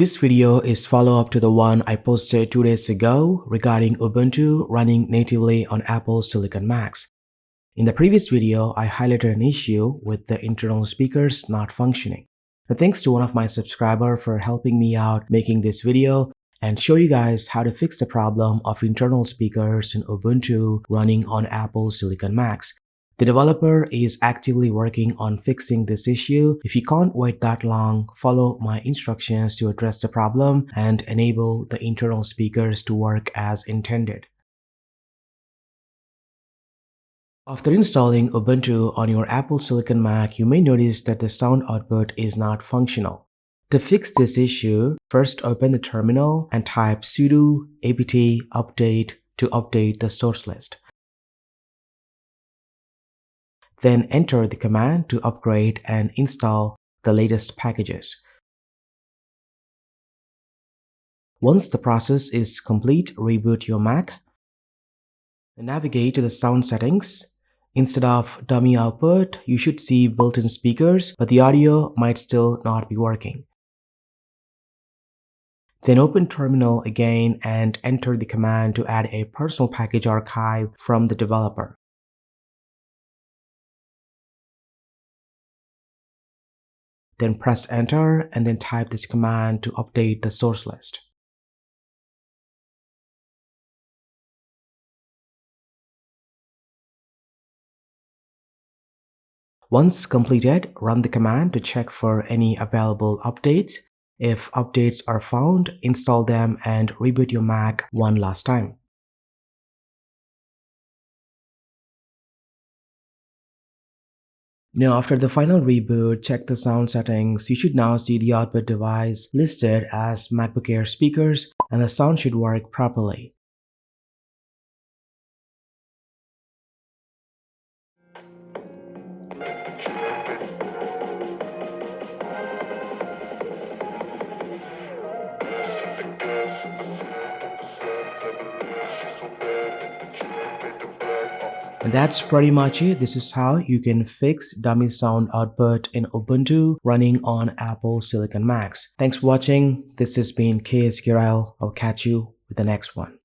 This video is follow-up to the one I posted 2 days ago regarding Ubuntu running natively on Apple Silicon Macs. In the previous video, I highlighted an issue with the internal speakers not functioning. Now, thanks to one of my subscribers for helping me out making this video and show you guys how to fix the problem of internal speakers in Ubuntu running on Apple Silicon Macs. The developer is actively working on fixing this issue. If you can't wait that long, follow my instructions to address the problem and enable the internal speakers to work as intended. After installing Ubuntu on your Apple Silicon Mac, you may notice that the sound output is not functional. To fix this issue, first open the terminal and type sudo apt-update to update the source list. Then enter the command to upgrade and install the latest packages. Once the process is complete, reboot your Mac. Navigate to the sound settings. Instead of dummy output, you should see built-in speakers, but the audio might still not be working. Then open terminal again and enter the command to add a personal package archive from the developer. Then press enter and then type this command to update the source list. Once completed, run the command to check for any available updates. If updates are found, install them and reboot your Mac one last time. Now, after the final reboot, check the sound settings. You should now see the output device listed as MacBook Air speakers, and the sound should work properly. And that's pretty much it. This is how you can fix dummy sound output in Ubuntu running on Apple Silicon Macs. Thanks for watching. This has been KSQRL. I'll catch you with the next one.